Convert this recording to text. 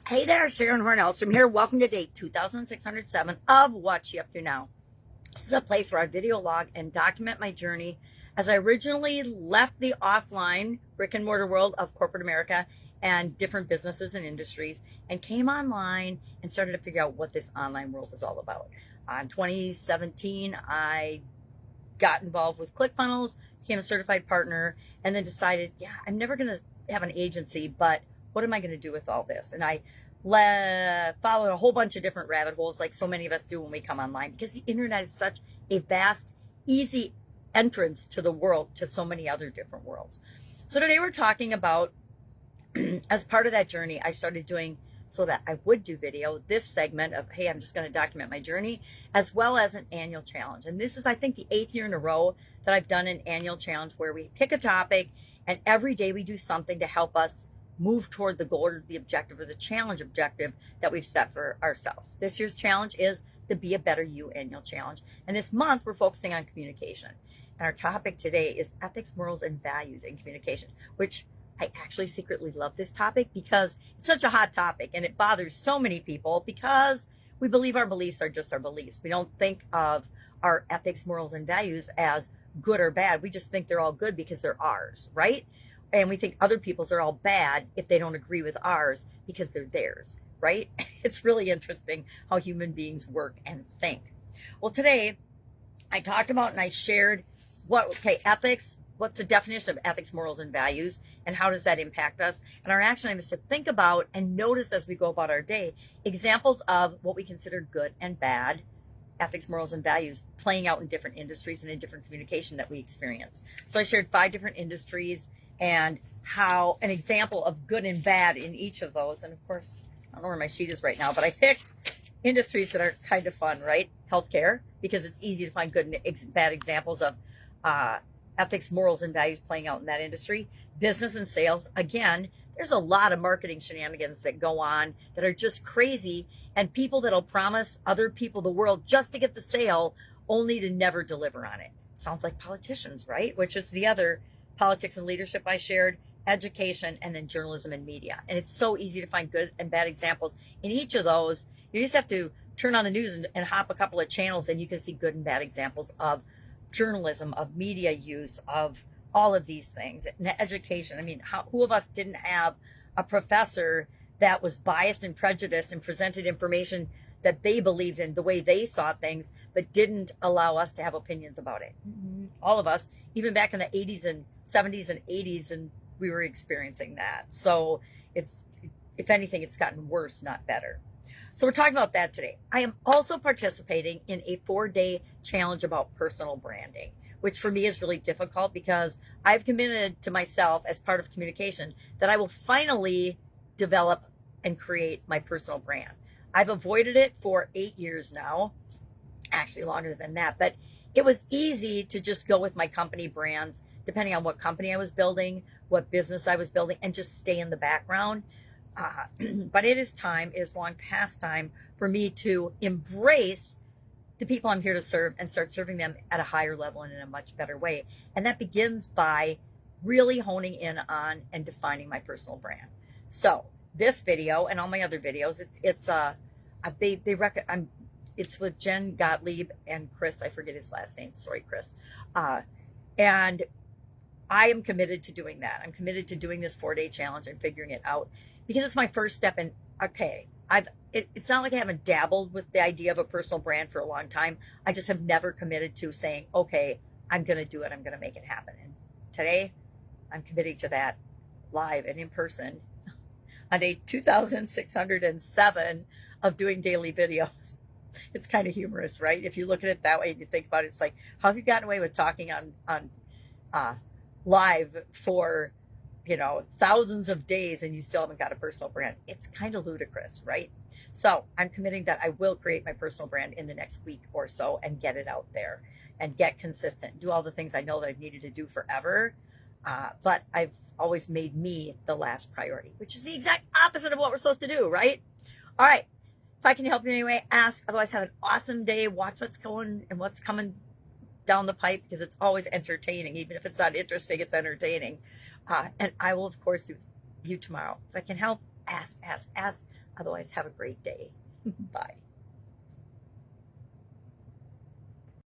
Hey there, Sharon Horne-Ellstrom here. Welcome to day 2607 of What You Up To Now. This is a place where I video log and document my journey as I originally left the offline brick and mortar world of corporate America and different businesses and industries and came online and started to figure out what this online world was all about. In 2017, I got involved with ClickFunnels, became a certified partner, and then decided, I'm never going to have an agency, but what am I going to do with all this? And I followed a whole bunch of different rabbit holes like so many of us do when we come online, because the internet is such a vast, easy entrance to the world, to so many other different worlds. So today we're talking about, as part of that journey, I started doing, so that I would do video, this segment of, hey, I'm just going to document my journey, as well as an annual challenge. And this is, I think, the 8th year in a row that I've done an annual challenge where we pick a topic and every day we do something to help us move toward the goal or the objective or the challenge objective that we've set for ourselves. This year's challenge is the Be a Better You annual challenge. And this month we're focusing on communication. And our topic today is ethics, morals, and values in communication, which I actually secretly love this topic because it's such a hot topic and it bothers so many people because we believe our beliefs are just our beliefs. We don't think of our ethics, morals, and values as good or bad. We just think they're all good because they're ours, right? And we think other people's are all bad if they don't agree with ours because they're theirs, right? It's really interesting how human beings work and think. Well, today I talked about and I shared ethics. What's the definition of ethics, morals, and values, and how does that impact us? And our action item is to think about and notice as we go about our day examples of what we consider good and bad ethics, morals, and values playing out in different industries and in different communication that we experience. So I shared 5 different industries and how an example of good and bad in each of those. And of course, I don't know where my sheet is right now, but I picked industries that are kind of fun, right? Healthcare, because it's easy to find good and bad examples of ethics, morals, and values playing out in that industry. Business and sales, again, there's a lot of marketing shenanigans that go on that are just crazy, and people that'll promise other people the world just to get the sale only to never deliver on it. Sounds like politicians, right? Which is the other politics and leadership I shared, education, and then journalism and media. And it's so easy to find good and bad examples in each of those. You just have to turn on the news and hop a couple of channels and you can see good and bad examples of journalism, of media use, of all of these things. And education, I mean, who of us didn't have a professor that was biased and prejudiced and presented information that they believed in the way they saw things, but didn't allow us to have opinions about it? All of us, even back in the 80s and 70s and 80s, and we were experiencing that. So it's, if anything, it's gotten worse, not better. So we're talking about that today. I am also participating in a 4-day challenge about personal branding, which for me is really difficult because I've committed to myself as part of communication that I will finally develop and create my personal brand. I've avoided it for 8 years now, actually longer than that, but it was easy to just go with my company brands, depending on what company I was building, what business I was building, and just stay in the background. But it is long past time for me to embrace the people I'm here to serve and start serving them at a higher level and in a much better way. And that begins by really honing in on and defining my personal brand. So this video and all my other videos, it's with Jen Gottlieb and Chris, I forget his last name. Sorry, Chris. And I am committed to doing that. I'm committed to doing this 4-day challenge and figuring it out because it's my first step in, okay, it's not like I haven't dabbled with the idea of a personal brand for a long time. I just have never committed to saying, okay, I'm going to do it. I'm going to make it happen. And today I'm committing to that live and in person on day 2607 of doing daily videos. It's kind of humorous, right? If you look at it that way and you think about it, it's like, how have you gotten away with talking on live for, thousands of days and you still haven't got a personal brand? It's kind of ludicrous, right? So I'm committing that I will create my personal brand in the next week or so and get it out there and get consistent, do all the things I know that I've needed to do forever. But I've always made me the last priority, which is the exact opposite of what we're supposed to do, right? All right. If I can help you in any way, ask. Otherwise, have an awesome day. Watch what's going and what's coming down the pipe because it's always entertaining. Even if it's not interesting, it's entertaining. And I will, of course, do you tomorrow. If I can help, Ask. Otherwise, have a great day.